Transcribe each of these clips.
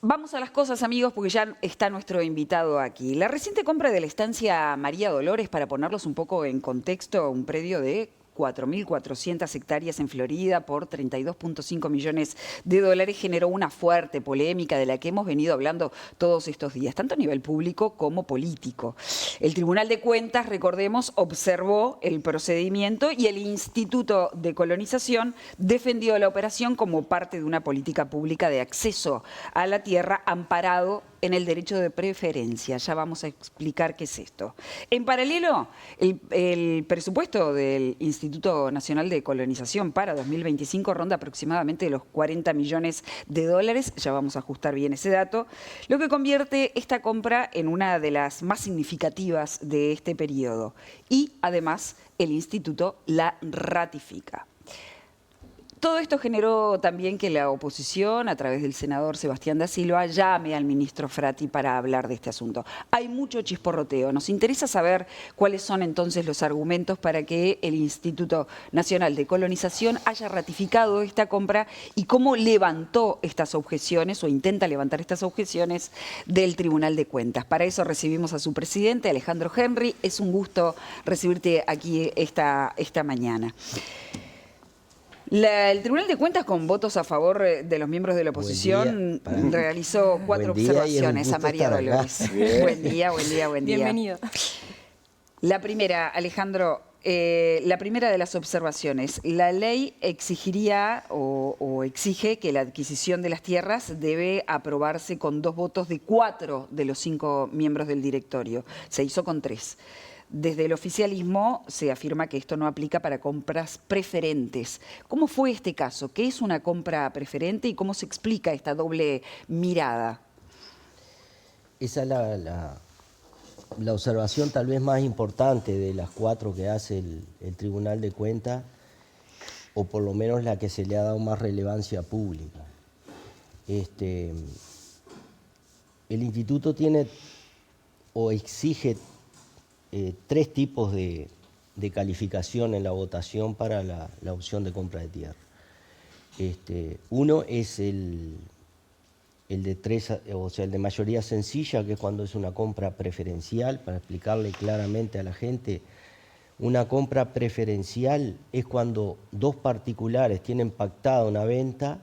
Vamos a las cosas, amigos, porque ya está nuestro invitado aquí. La reciente compra de la estancia María Dolores, para ponerlos un poco en contexto, un predio de 4.400 hectáreas en Florida por 32.5 millones de dólares, generó una fuerte polémica de la que hemos venido hablando todos estos días, tanto a nivel público como político. El Tribunal de Cuentas, recordemos, observó el procedimiento y el Instituto de Colonización defendió la operación como parte de una política pública de acceso a la tierra amparado en el derecho de preferencia. Ya vamos a explicar qué es esto. En paralelo, el presupuesto del Instituto Nacional de Colonización para 2025 ronda aproximadamente los 40 millones de dólares. Ya vamos a ajustar bien ese dato, lo que convierte esta compra en una de las más significativas de este periodo. Y además, el Instituto la ratifica. Todo esto generó también que la oposición, a través del senador Sebastián da Silva, llame al ministro Frati para hablar de este asunto. Hay mucho chisporroteo. Nos interesa saber cuáles son entonces los argumentos para que el Instituto Nacional de Colonización haya ratificado esta compra y cómo levantó estas objeciones o intenta levantar estas objeciones del Tribunal de Cuentas. Para eso recibimos a su presidente, Alejandro Henry. Es un gusto recibirte aquí esta mañana. El Tribunal de Cuentas, con votos a favor de los miembros de la oposición, realizó 4 observaciones a María Dolores. Buen día, buen día, buen día. Bienvenido. La primera, Alejandro, la primera de las observaciones. La ley exigiría o exige que la adquisición de las tierras debe aprobarse con 2 votos de 4 de los 5 miembros del directorio. Se hizo con 3. Desde el oficialismo se afirma que esto no aplica para compras preferentes. ¿Cómo fue este caso? ¿Qué es una compra preferente y cómo se explica esta doble mirada? Esa es la observación tal vez más importante de las 4 que hace el Tribunal de Cuentas, o por lo menos la que se le ha dado más relevancia pública. El Instituto tiene o exige 3 tipos de calificación en la votación para la opción de compra de tierra. Uno es el de 3, o sea, el de mayoría sencilla, que es cuando es una compra preferencial. Para explicarle claramente a la gente, una compra preferencial es cuando 2 particulares tienen pactada una venta,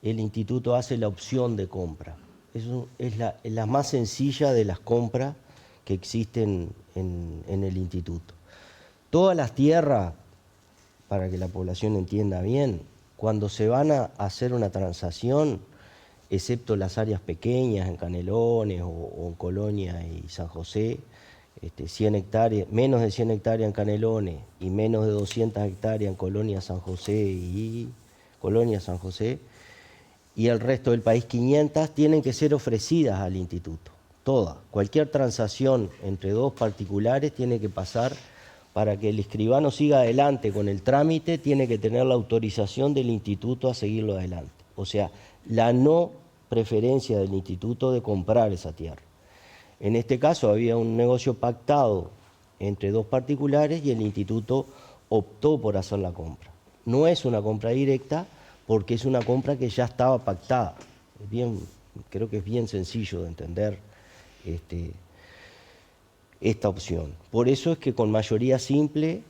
el instituto hace la opción de compra. Eso es la más sencilla de las compras que existen en el instituto. Todas las tierras, para que la población entienda bien, cuando se van a hacer una transacción, excepto las áreas pequeñas en Canelones o en Colonia y San José, 100 hectáreas, menos de 100 hectáreas en Canelones y menos de 200 hectáreas en Colonia San José y el resto del país 500, tienen que ser ofrecidas al instituto. Toda, cualquier transacción entre 2 particulares tiene que pasar, para que el escribano siga adelante con el trámite, tiene que tener la autorización del instituto a seguirlo adelante. O sea, la no preferencia del instituto de comprar esa tierra. En este caso había un negocio pactado entre 2 particulares y el instituto optó por hacer la compra. No es una compra directa porque es una compra que ya estaba pactada. Creo que es bien sencillo de entender esta opción. Por eso es que con mayoría simple,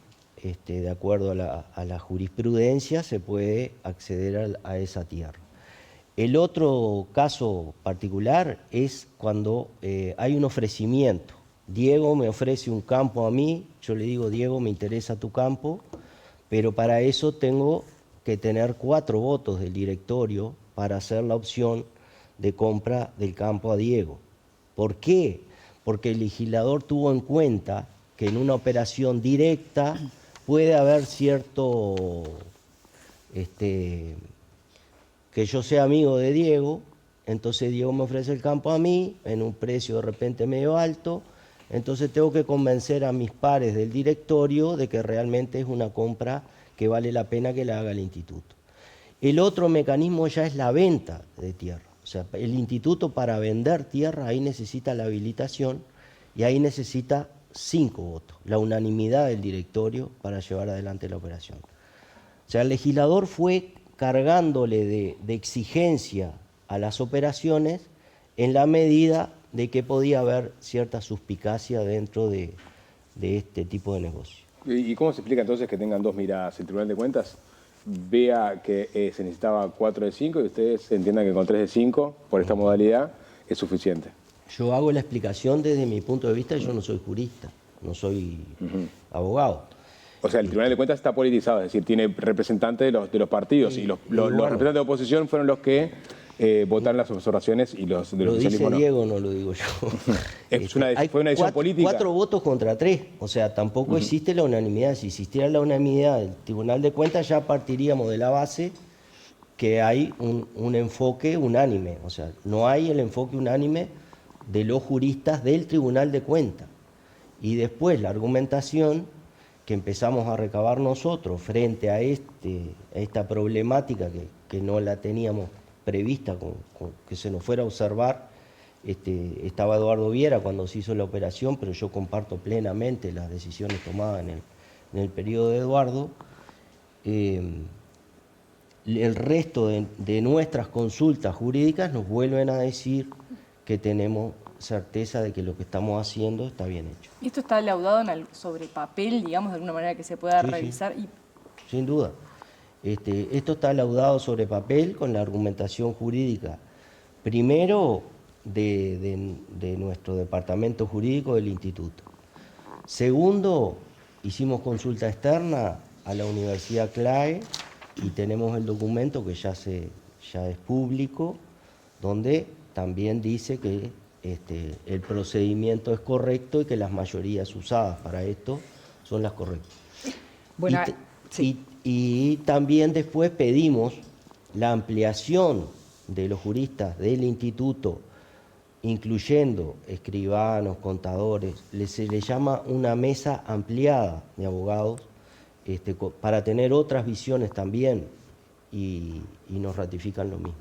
de acuerdo a la jurisprudencia, se puede acceder a esa tierra. El otro caso particular es cuando hay un ofrecimiento. Diego me ofrece un campo a mí, yo le digo, Diego, me interesa tu campo, pero para eso tengo que tener 4 votos del directorio para hacer la opción de compra del campo a Diego. ¿Por qué? Porque el legislador tuvo en cuenta que en una operación directa puede haber cierto, que yo sea amigo de Diego, entonces Diego me ofrece el campo a mí en un precio de repente medio alto, entonces tengo que convencer a mis pares del directorio de que realmente es una compra que vale la pena que la haga el instituto. El otro mecanismo ya es la venta de tierra. O sea, el instituto para vender tierra ahí necesita la habilitación y ahí necesita 5 votos, la unanimidad del directorio para llevar adelante la operación. O sea, el legislador fue cargándole de exigencia a las operaciones en la medida de que podía haber cierta suspicacia dentro de este tipo de negocio. ¿Y cómo se explica entonces que tengan dos miradas? El Tribunal de Cuentas vea que se necesitaba 4 de 5 y ustedes entiendan que con 3 de 5, por esta modalidad, es suficiente. Yo hago la explicación desde mi punto de vista, yo no soy jurista, no soy abogado. O sea, el Tribunal de Cuentas está politizado, es decir, tiene representantes de los partidos y los representantes de oposición fueron los que votaron las observaciones y los de los Lo dice oficialismo no. Diego, no lo digo yo. Fue una decisión política. 4 votos contra 3, o sea, tampoco existe la unanimidad. Si existiera la unanimidad del Tribunal de Cuentas ya partiríamos de la base que hay un enfoque unánime, o sea, no hay el enfoque unánime de los juristas del Tribunal de Cuentas. Y después la argumentación que empezamos a recabar nosotros frente a esta problemática que no la teníamos prevista, que se nos fuera a observar. Estaba Eduardo Viera cuando se hizo la operación, pero yo comparto plenamente las decisiones tomadas en el periodo de Eduardo. El resto de nuestras consultas jurídicas nos vuelven a decir que tenemos certeza de que lo que estamos haciendo está bien hecho. ¿Y esto está laudado sobre papel, digamos, de alguna manera que se pueda revisar? Sí. Sin duda. Esto está laudado sobre papel con la argumentación jurídica, primero de nuestro departamento jurídico del instituto. Segundo, hicimos consulta externa a la Universidad CLAE y tenemos el documento que ya es público, donde también dice que el procedimiento es correcto y que las mayorías usadas para esto son las correctas. Bueno, Y también después pedimos la ampliación de los juristas del instituto, incluyendo escribanos, contadores, se le llama una mesa ampliada de abogados, para tener otras visiones también, y nos ratifican lo mismo.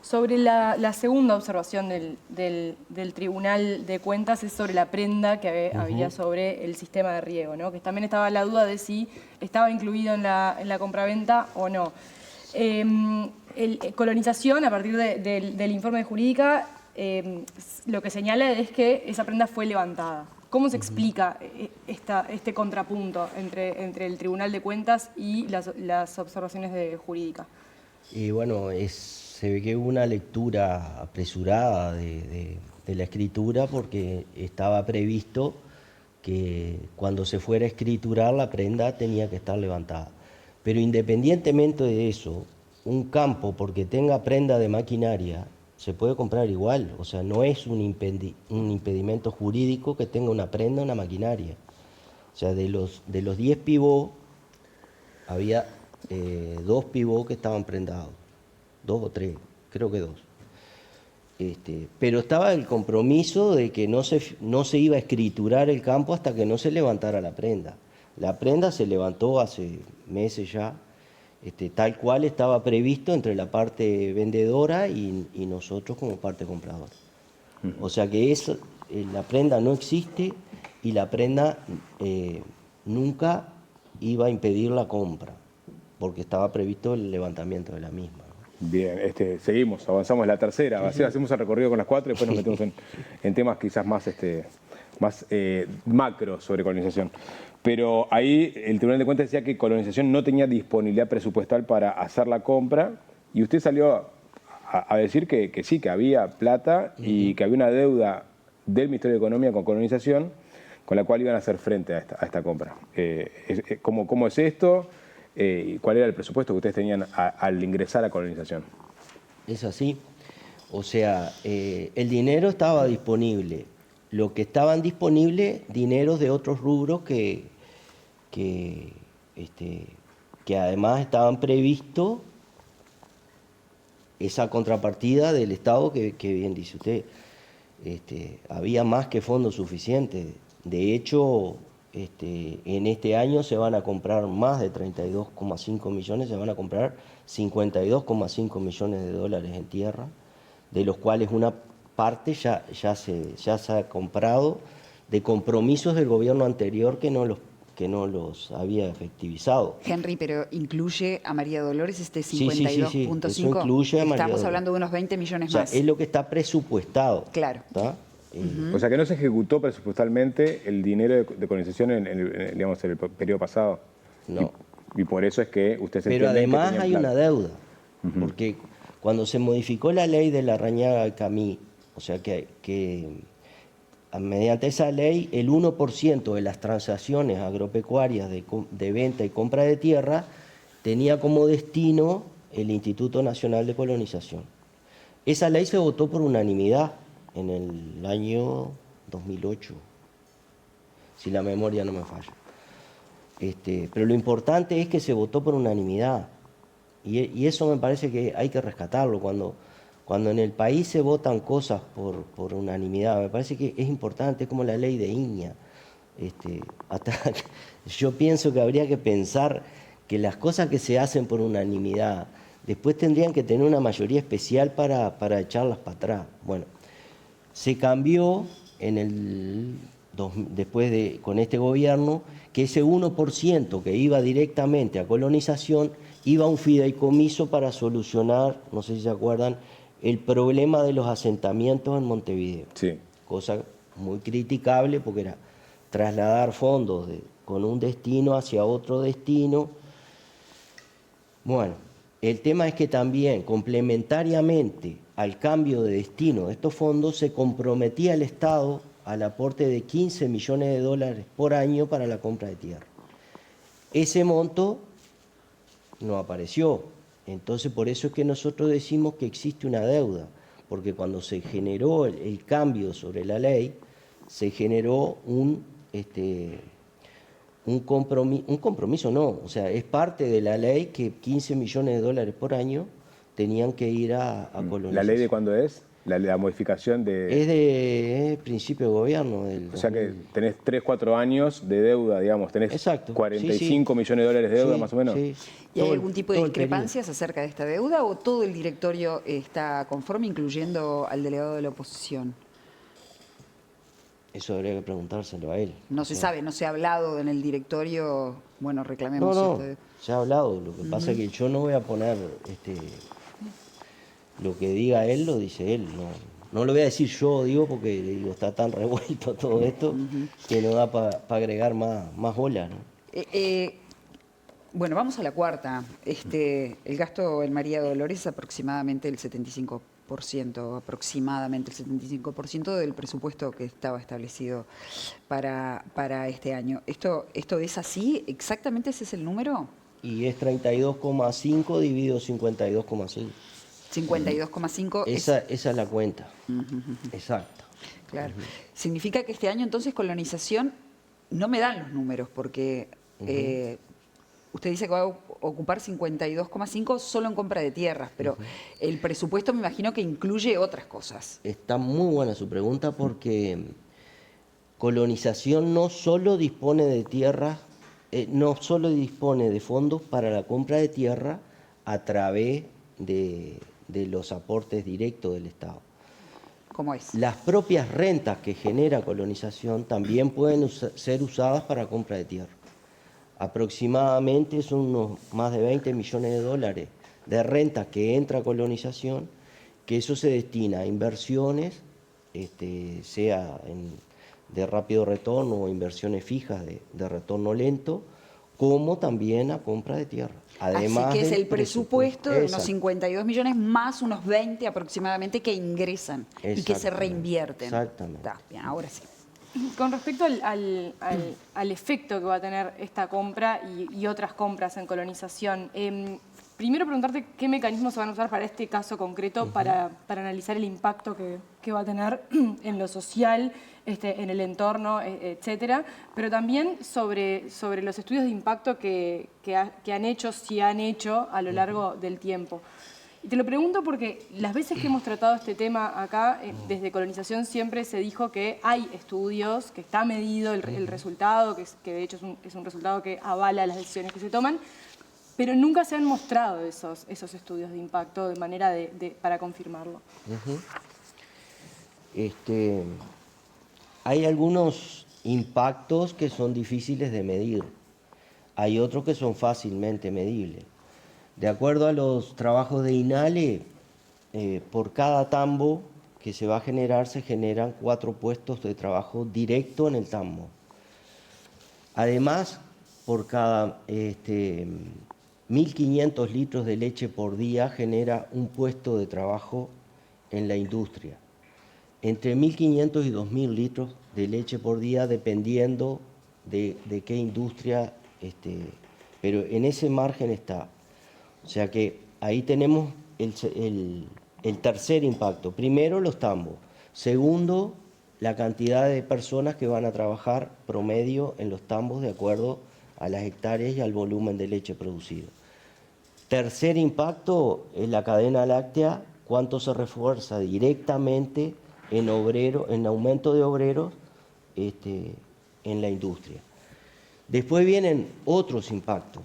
Sobre la segunda observación del Tribunal de Cuentas es sobre la prenda que había sobre el sistema de riego, ¿no? Que también estaba la duda de si estaba incluido en la compraventa o no. Colonización, a partir del informe de Jurídica, lo que señala es que esa prenda fue levantada. ¿Cómo se explica este contrapunto entre el Tribunal de Cuentas y las observaciones de Jurídica? Y bueno, se ve que hubo una lectura apresurada de la escritura, porque estaba previsto que cuando se fuera a escriturar la prenda tenía que estar levantada. Pero independientemente de eso, un campo, porque tenga prenda de maquinaria, se puede comprar igual. O sea, no es un impedimento jurídico que tenga una prenda o una maquinaria. O sea, de los 10 pivots, había 2 pivots que estaban prendados. 2 o 3, creo que 2. Pero estaba el compromiso de que no se iba a escriturar el campo hasta que no se levantara la prenda. La prenda se levantó hace meses ya, tal cual estaba previsto entre la parte vendedora y nosotros como parte compradora. O sea que la prenda no existe y la prenda nunca iba a impedir la compra, porque estaba previsto el levantamiento de la misma. Bien, seguimos, avanzamos la tercera, hacemos el recorrido con las 4 y después nos metemos en temas quizás más macro sobre colonización. Pero ahí el Tribunal de Cuentas decía que colonización no tenía disponibilidad presupuestal para hacer la compra, y usted salió a decir que sí, que había plata y que había una deuda del Ministerio de Economía con colonización, con la cual iban a hacer frente a esta compra. ¿Cómo es esto? ¿Cuál era el presupuesto que ustedes tenían al ingresar a colonización? Es así. O sea, el dinero estaba disponible. Lo que estaban disponibles, dineros de otros rubros que además estaban previstos, esa contrapartida del Estado que bien dice usted. Había más que fondos suficientes. De hecho, en este año se van a comprar más de 32,5 millones, se van a comprar 52,5 millones de dólares en tierra, de los cuales una parte ya se ha comprado de compromisos del gobierno anterior que los había efectivizado. Henry, pero incluye a María Dolores este Sí, 52.5. eso incluye a María Estamos Dolores. hablando de unos 20 millones O sea, más. es lo que está presupuestado. Claro. ¿Está? O sea que no se ejecutó presupuestalmente el dinero de colonización en el periodo pasado. No. Y por eso es que usted se Pero entiende que además tenía hay plata. una deuda, porque cuando se modificó la ley de Larrañaga-Camí, o sea que mediante esa ley el 1% de las transacciones agropecuarias de venta y compra de tierra tenía como destino el Instituto Nacional de Colonización. Esa ley se votó por unanimidad en el año 2008, si la memoria no me falla. Pero lo importante es que se votó por unanimidad y eso me parece que hay que rescatarlo. Cuando en el país se votan cosas por unanimidad, me parece que es importante, es como la ley de Iña. Yo pienso que habría que pensar que las cosas que se hacen por unanimidad después tendrían que tener una mayoría especial para echarlas para atrás. Bueno, se cambió con este gobierno, que ese 1% que iba directamente a colonización iba a un fideicomiso para solucionar, no sé si se acuerdan, el problema de los asentamientos en Montevideo. Sí. Cosa muy criticable porque era trasladar fondos con un destino hacia otro destino. Bueno, el tema es que también, complementariamente al cambio de destino de estos fondos, se comprometía el Estado al aporte de 15 millones de dólares por año para la compra de tierra. Ese monto no apareció. Entonces, por eso es que nosotros decimos que existe una deuda, porque cuando se generó el cambio sobre la ley, se generó un compromiso, no, o sea, es parte de la ley que 15 millones de dólares por año tenían que ir a colonización. ¿La ley de cuándo es? La modificación de... Es de principio de gobierno. O sea que tenés 3, 4 años de deuda, digamos, tenés Exacto. 45 millones de dólares de deuda más o menos. Sí. ¿Y hay algún tipo de todo el discrepancias acerca de esta deuda o todo el directorio está conforme, incluyendo al delegado de la oposición? Eso habría que preguntárselo a él. No se sabe, no se ha hablado en el directorio. Bueno, reclamemos No, esto. se ha hablado. Lo que pasa es que yo no voy a poner lo que diga él, lo dice él. No lo voy a decir yo, digo, porque digo, está tan revuelto todo esto que no da para agregar más olas, ¿no? Bueno, vamos a la cuarta. El gasto en María Dolores es aproximadamente el 75%, del presupuesto que estaba establecido para este año. ¿Esto es así? ¿Exactamente ese es el número? Y es 32,5 dividido 52,6. 52,5 Esa es la cuenta. Exacto. Claro. Significa que este año entonces colonización, no me dan los números, porque usted dice que va a ocupar 52,5 solo en compra de tierras, pero el presupuesto me imagino que incluye otras cosas. Está muy buena su pregunta porque colonización no solo dispone de tierras, no solo dispone de fondos para la compra de tierra a través de los aportes directos del Estado. ¿Cómo es? Las propias rentas que genera colonización también pueden ser usadas para compra de tierra. Aproximadamente son unos más de 20 millones de dólares de rentas que entra a colonización, que eso se destina a inversiones, sea de rápido retorno o inversiones fijas de retorno lento, como también a compra de tierra. Además así que es del el presupuesto de unos Exacto. 52 millones más unos 20 aproximadamente que ingresan y que se Exactamente. reinvierten. Exactamente. Está bien, ahora sí. Con respecto al efecto que va a tener esta compra y otras compras en colonización, primero preguntarte qué mecanismos se van a usar para este caso concreto para analizar el impacto que va a tener en lo social, en el entorno, etcétera, pero también sobre los estudios de impacto que han hecho, si han hecho, a lo largo del tiempo. Y te lo pregunto porque las veces que hemos tratado este tema acá, desde colonización siempre se dijo que hay estudios, que está medido el resultado, que de hecho es un resultado que avala las decisiones que se toman, pero nunca se han mostrado esos estudios de impacto de manera para confirmarlo. Hay algunos impactos que son difíciles de medir. Hay otros que son fácilmente medibles. De acuerdo a los trabajos de INALE, por cada tambo que se va a generar, se generan 4 puestos de trabajo directo en el tambo. Además, por cada 1.500 litros de leche por día genera un puesto de trabajo en la industria. Entre 1.500 y 2.000 litros de leche por día, dependiendo de qué industria, pero en ese margen está. O sea que ahí tenemos el tercer impacto. Primero, los tambos. Segundo, la cantidad de personas que van a trabajar promedio en los tambos de acuerdo a las hectáreas y al volumen de leche producido. Tercer impacto es la cadena láctea, cuánto se refuerza directamente en aumento de obreros en la industria. Después vienen otros impactos,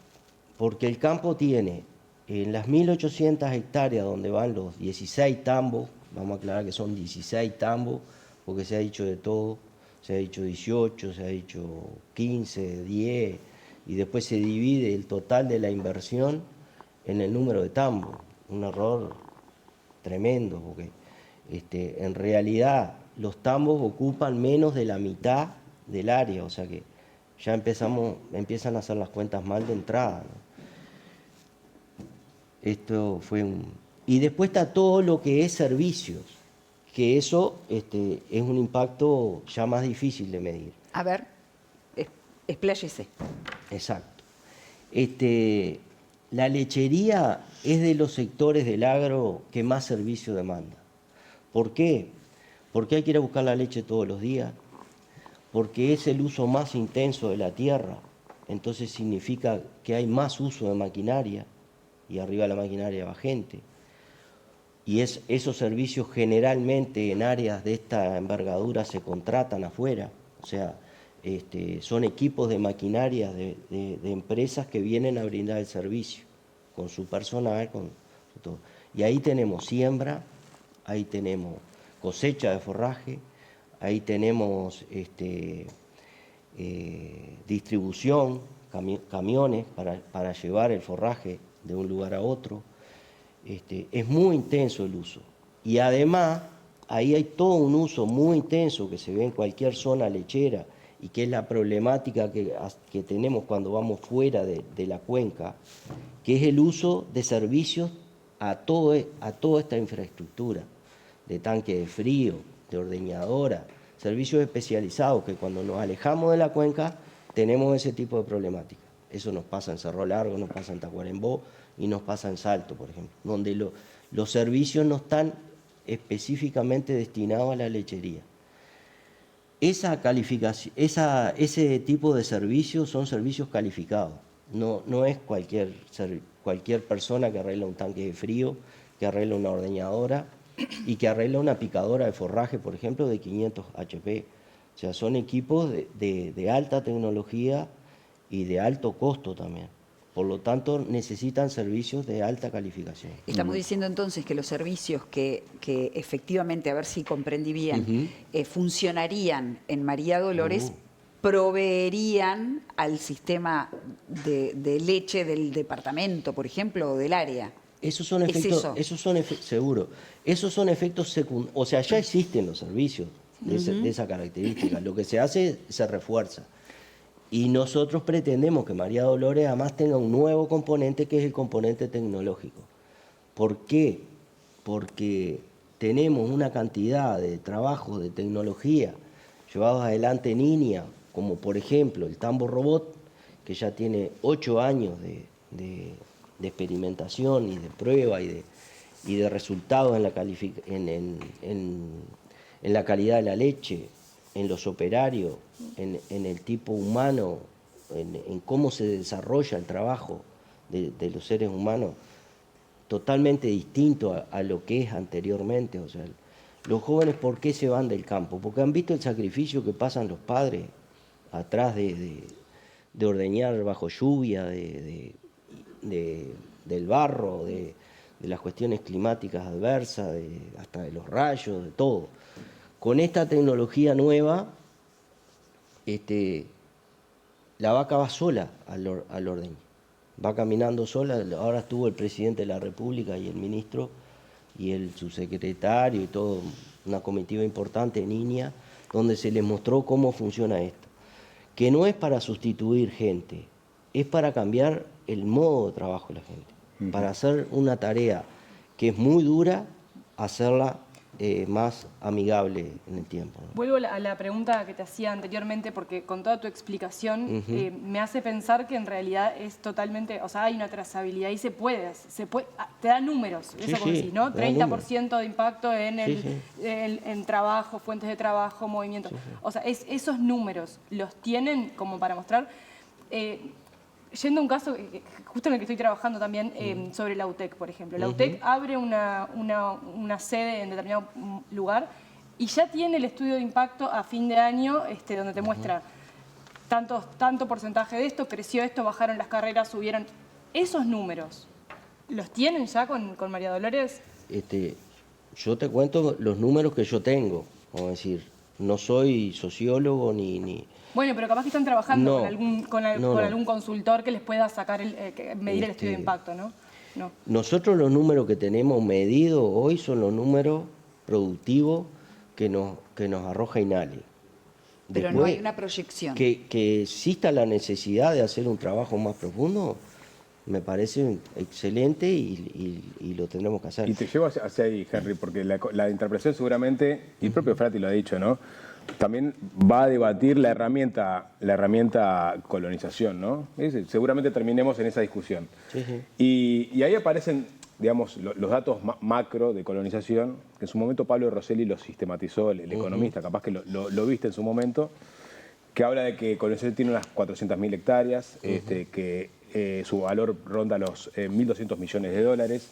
porque el campo tiene en las 1.800 hectáreas donde van los 16 tambos, vamos a aclarar que son 16 tambos, porque se ha dicho de todo, se ha dicho 18, se ha dicho 15, 10, y después se divide el total de la inversión en el número de tambos. Un error tremendo, porque en realidad los tambos ocupan menos de la mitad del área, o sea que ya empiezan a hacer las cuentas mal de entrada, ¿no? Esto fue y después está todo lo que es servicios, que eso es un impacto ya más difícil de medir. A ver, expláyese. Exacto. La lechería es de los sectores del agro que más servicio demanda. ¿Por qué? Porque hay que ir a buscar la leche todos los días, porque es el uso más intenso de la tierra, entonces significa que hay más uso de maquinaria, y arriba de la maquinaria va gente. Y esos servicios generalmente en áreas de esta envergadura se contratan afuera, o sea, son equipos de maquinaria de empresas que vienen a brindar el servicio, con su personal, con todo. Y ahí tenemos siembra, ahí tenemos cosecha de forraje, ahí tenemos distribución, camiones para llevar el forraje de un lugar a otro. Es muy intenso el uso. Y además, ahí hay todo un uso muy intenso que se ve en cualquier zona lechera y que es la problemática que tenemos cuando vamos fuera de la cuenca, que es el uso de servicios a toda esta infraestructura, de tanque de frío, de ordeñadora, servicios especializados que cuando nos alejamos de la cuenca tenemos ese tipo de problemática. Eso nos pasa en Cerro Largo, nos pasa en Tacuarembó y nos pasa en Salto, por ejemplo, donde los servicios no están específicamente destinados a la lechería. Esa calificación, ese tipo de servicios son servicios calificados. No es cualquier persona que arregla un tanque de frío, que arregla una ordeñadora y que arregla una picadora de forraje, por ejemplo, de 500 HP. O sea, son equipos de alta tecnología y de alto costo también. Por lo tanto, necesitan servicios de alta calificación. Estamos diciendo entonces que los servicios que efectivamente, a ver si comprendí bien, funcionarían en María Dolores, proveerían al sistema de leche del departamento, por ejemplo, o del área. Esos son efectos, seguro. Esos son efectos secundarios. O sea, ya existen los servicios de esa característica. Lo que se hace, se refuerza. Y nosotros pretendemos que María Dolores además tenga un nuevo componente, que es el componente tecnológico. ¿Por qué? Porque tenemos una cantidad de trabajos de tecnología llevados adelante en INIA, como por ejemplo el tambo robot, que ya tiene 8 años de experimentación y de prueba y de resultados en la calidad de la leche, en los operarios, en el tipo humano, en cómo se desarrolla el trabajo de los seres humanos, totalmente distinto a lo que es anteriormente. O sea, los jóvenes, ¿por qué se van del campo? Porque han visto el sacrificio que pasan los padres atrás de ordeñar bajo lluvia, del barro, de las cuestiones climáticas adversas, hasta de los rayos, de todo. Con esta tecnología nueva la vaca va sola al ordeño, va caminando sola. Ahora estuvo el presidente de la República y el ministro y el subsecretario y todo, una comitiva importante en INIA, donde se les mostró cómo funciona esto. Que no es para sustituir gente, es para cambiar el modo de trabajo de la gente, para hacer una tarea que es muy dura, hacerla más amigable en el tiempo, ¿no? Vuelvo a la pregunta que te hacía anteriormente, porque con toda tu explicación me hace pensar que en realidad es totalmente, o sea, hay una trazabilidad y se puede, te da números, Sí, eso como sí, decís, ¿no? te da 30% de impacto en Sí, sí. en trabajo, fuentes de trabajo, movimiento. O sea, esos números los tienen como para mostrar. Yendo a un caso justo en el que estoy trabajando también, sobre la UTEC, por ejemplo. La UTEC abre una sede en determinado lugar y ya tiene el estudio de impacto a fin de año, donde te muestra tanto porcentaje de esto, creció esto, bajaron las carreras, subieron. Esos números, ¿los tienen ya con María Dolores? Yo te cuento los números que yo tengo, vamos a decir, no soy sociólogo ni Bueno, pero capaz que están trabajando No, con algún consultor que les pueda sacar medir el estudio de impacto, ¿no? No. Nosotros los números que tenemos medidos hoy son los números productivos que nos arroja INALI. Pero no hay una proyección. Que exista la necesidad de hacer un trabajo más profundo, me parece excelente y lo tendremos que hacer. Y te llevo hacia ahí, Henry, porque la interpretación seguramente, y el propio Frati lo ha dicho, ¿no? También va a debatir la herramienta colonización, ¿no? Seguramente terminemos en esa discusión. Sí, sí. Y ahí aparecen, digamos, los datos macro de colonización, que en su momento Pablo Rosselli los sistematizó, el economista, capaz que lo viste en su momento, que habla de que colonización tiene unas 400.000 hectáreas, que su valor ronda los 1.200 millones de dólares,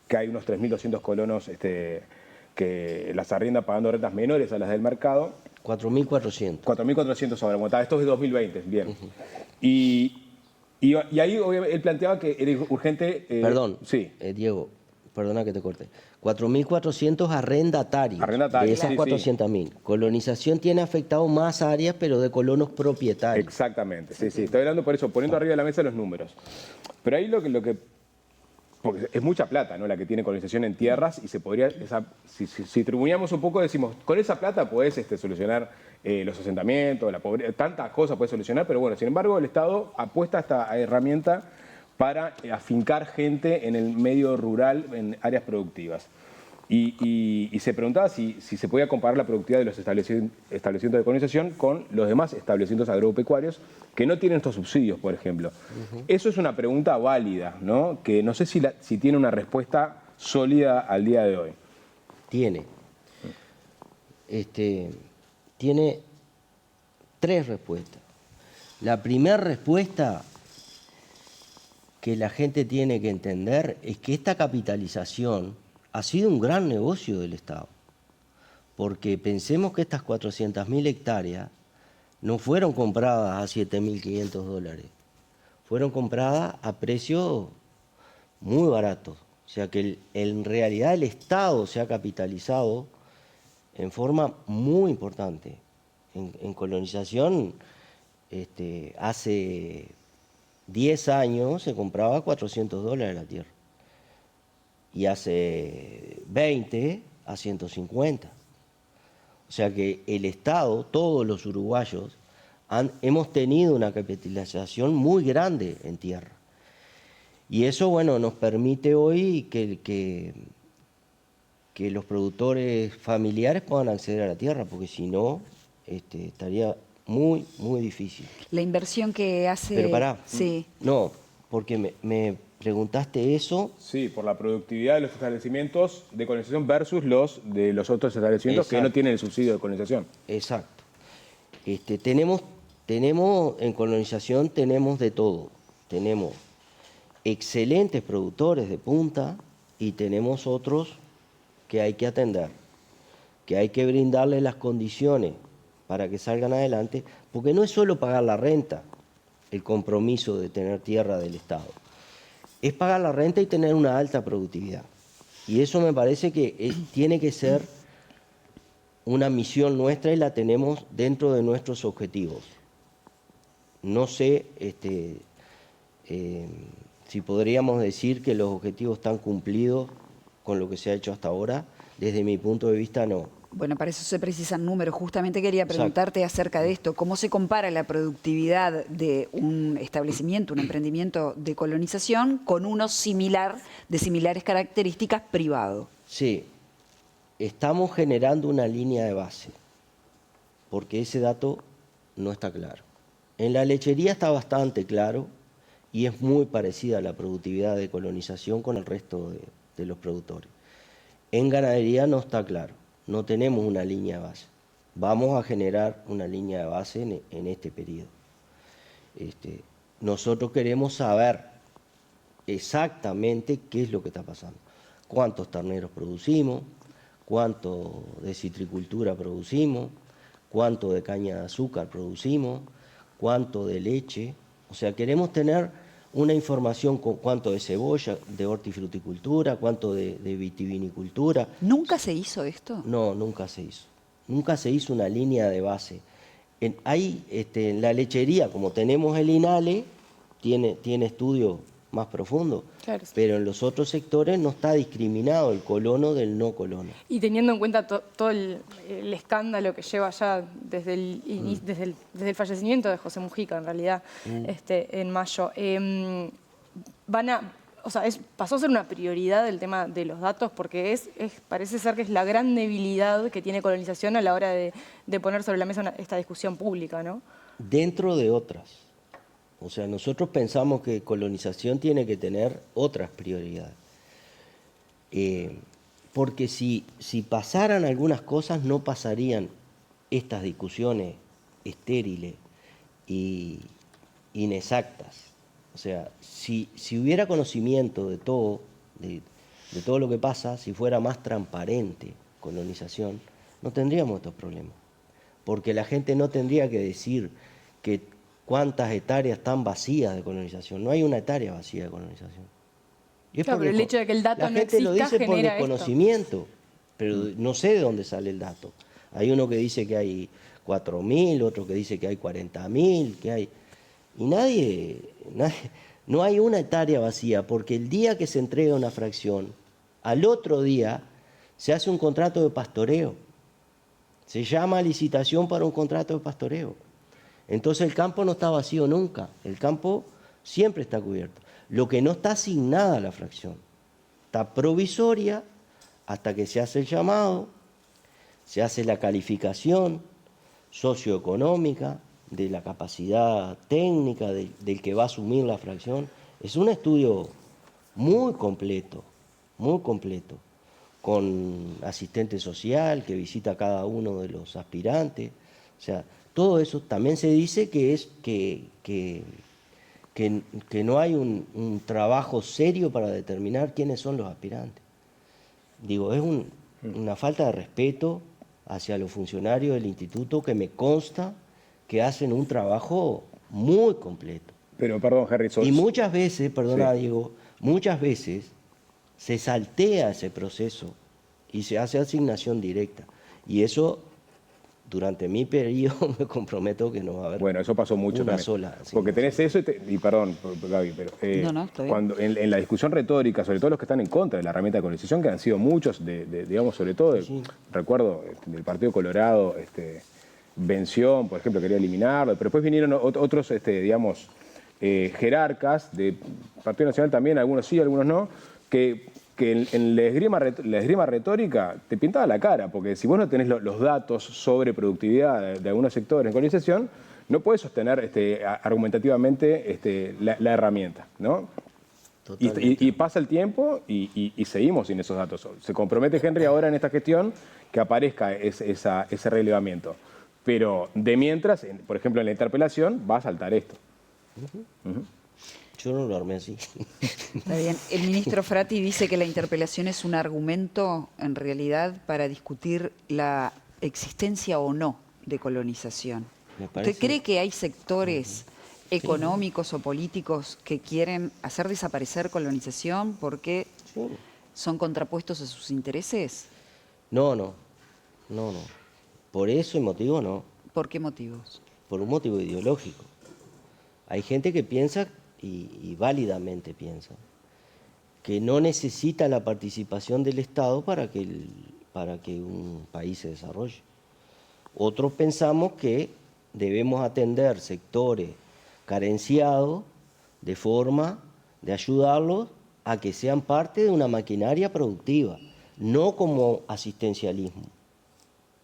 que hay unos 3.200 colonos que las arrienda pagando rentas menores a las del mercado. 4.400. 4.400 ahora, como esto es de 2020, bien. Y ahí él planteaba que era urgente... Perdón, sí. Diego, perdona que te corte. 4.400 arrendatarios, Arrendatarios, de esas sí, 400.000. Colonización tiene afectado más áreas, pero de colonos propietarios. Exactamente, sí. Estoy hablando por eso, poniendo arriba de la mesa los números. Pero ahí lo que porque es mucha plata, ¿no? La que tiene colonización en tierras y se podría, si tribuñamos un poco, decimos, con esa plata podés solucionar los asentamientos, la pobreza, tantas cosas puedes solucionar, pero bueno, sin embargo el Estado apuesta a esta herramienta para afincar gente en el medio rural, en áreas productivas. Y se preguntaba si se podía comparar la productividad de los establecimientos de colonización con los demás establecimientos agropecuarios que no tienen estos subsidios, por ejemplo. Eso es una pregunta válida, ¿no? Que no sé si tiene una respuesta sólida al día de hoy. Tiene 3 respuestas. La primera respuesta que la gente tiene que entender es que esta capitalización ha sido un gran negocio del Estado, porque pensemos que estas 400.000 hectáreas no fueron compradas a 7.500 dólares, fueron compradas a precios muy baratos. O sea que en realidad el Estado se ha capitalizado en forma muy importante. En colonización, hace 10 años se compraba a 400 dólares la tierra. Y hace 20 a 150. O sea que el Estado, todos los uruguayos, hemos tenido una capitalización muy grande en tierra. Y eso, bueno, nos permite hoy que los productores familiares puedan acceder a la tierra, porque si no, estaría muy, muy difícil. La inversión que hace... Pero pará, sí. no, porque me preguntaste eso. Sí, por la productividad de los establecimientos de colonización versus los de los otros establecimientos que no tienen el subsidio de colonización. Exacto. Tenemos en colonización tenemos de todo. Tenemos excelentes productores de punta y tenemos otros que hay que atender, que hay que brindarles las condiciones para que salgan adelante, porque no es solo pagar la renta, el compromiso de tener tierra del Estado. Es pagar la renta y tener una alta productividad. Y eso me parece que tiene que ser una misión nuestra y la tenemos dentro de nuestros objetivos. No sé si podríamos decir que los objetivos están cumplidos con lo que se ha hecho hasta ahora. Desde mi punto de vista, no. Bueno, para eso se precisan números. Justamente quería preguntarte acerca de esto. ¿Cómo se compara la productividad de un establecimiento, un emprendimiento de colonización con uno similar, de similares características, privado? Sí, estamos generando una línea de base, porque ese dato no está claro. En la lechería está bastante claro y es muy parecida a la productividad de colonización con el resto de los productores. En ganadería no está claro, no tenemos una línea de base. Vamos a generar una línea de base en este periodo. Nosotros queremos saber exactamente qué es lo que está pasando. Cuántos terneros producimos, cuánto de citricultura producimos, cuánto de caña de azúcar producimos, cuánto de leche. O sea, queremos tener una información con cuánto de cebolla, de hortifruticultura, cuánto de vitivinicultura. ¿Nunca se hizo esto? No, nunca se hizo. Nunca se hizo una línea de base. En la lechería, como tenemos el INALE, tiene estudios más profundos, Claro, sí. pero en los otros sectores no está discriminado el colono del no colono. Y teniendo en cuenta todo el escándalo que lleva ya desde el fallecimiento de José Mujica, en realidad, en mayo, pasó a ser una prioridad el tema de los datos, porque parece ser que es la gran debilidad que tiene colonización a la hora de poner sobre la mesa esta discusión pública, ¿no? Dentro de otras. O sea, nosotros pensamos que colonización tiene que tener otras prioridades. Porque si pasaran algunas cosas, no pasarían estas discusiones estériles e inexactas. O sea, si hubiera conocimiento de todo lo que pasa, si fuera más transparente colonización, no tendríamos estos problemas. Porque la gente no tendría que decir que cuántas hectáreas están vacías de colonización. No hay una hectárea vacía de colonización. Y es Claro, pero el hecho de que el dato no exista la gente lo dice por genera esto. desconocimiento, pero no sé de dónde sale el dato. Hay uno que dice que hay 4.000, otro que dice que hay 40.000, que hay... Y nadie, no hay una hectárea vacía, porque el día que se entrega una fracción, al otro día se hace un contrato de pastoreo. Se llama licitación para un contrato de pastoreo. Entonces el campo no está vacío nunca, el campo siempre está cubierto. Lo que no está asignada a la fracción, está provisoria hasta que se hace el llamado, se hace la calificación socioeconómica de la capacidad técnica del que va a asumir la fracción. Es un estudio muy completo, con asistente social que visita a cada uno de los aspirantes. O sea, todo eso también se dice que no hay un trabajo serio para determinar quiénes son los aspirantes. Digo, es una falta de respeto hacia los funcionarios del instituto, que me consta que hacen un trabajo muy completo. Pero, perdón, Henry, Y muchas veces, perdona, Sí. Diego, muchas veces se saltea ese proceso y se hace asignación directa. Y eso, durante mi periodo, me comprometo que no va a haber Bueno, eso pasó mucho una también. sola. Porque tenés eso y perdón, Gaby, pero No, está bien. cuando en la discusión retórica, sobre todo los que están en contra de la herramienta de colonización, que han sido muchos, digamos, sobre todo, Sí. recuerdo del Partido Colorado, Vención, por ejemplo, quería eliminarlo, pero después vinieron otros, digamos, jerarcas del Partido Nacional también, algunos sí, algunos no, que en la esgrima retórica te pintaba la cara, porque si vos no tenés los datos sobre productividad de algunos sectores en colonización, no puedes sostener argumentativamente la herramienta, ¿no? Y pasa el tiempo y seguimos sin esos datos. Se compromete Henry ahora en esta gestión que aparezca ese relevamiento. Pero de mientras, por ejemplo, en la interpelación, va a saltar esto. Yo no lo armé así. Está bien. El ministro Frati dice que la interpelación es un argumento, en realidad, para discutir la existencia o no de colonización. Me parece- ¿Usted cree que hay sectores económicos o políticos que quieren hacer desaparecer colonización porque Sí. son contrapuestos a sus intereses? No. Por ese motivo no, ¿Por qué motivos? por un motivo ideológico. Hay gente que piensa, y válidamente piensa, que no necesita la participación del Estado para que un país se desarrolle. Otros pensamos que debemos atender sectores carenciados de forma de ayudarlos a que sean parte de una maquinaria productiva, no como asistencialismo.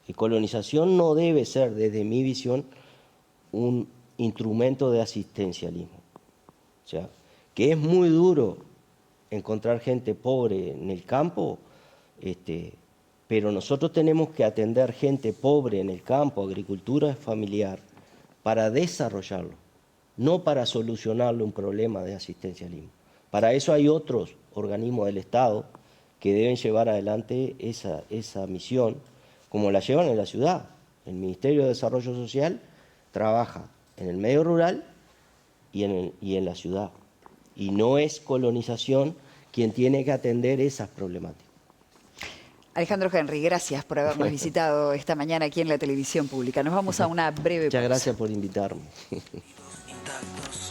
La colonización no debe ser, desde mi visión, un instrumento de asistencialismo. O sea, que es muy duro encontrar gente pobre en el campo, pero nosotros tenemos que atender gente pobre en el campo, agricultura familiar, para desarrollarlo, no para solucionarle un problema de asistencialismo. Para eso hay otros organismos del Estado que deben llevar adelante esa misión, como la llevan en la ciudad. El Ministerio de Desarrollo Social trabaja en el medio rural y en la ciudad. Y no es colonización quien tiene que atender esas problemáticas. Alejandro Henry, gracias por habernos visitado esta mañana aquí en la televisión pública. Nos vamos a una breve pausa. Muchas gracias por invitarme. Intactos.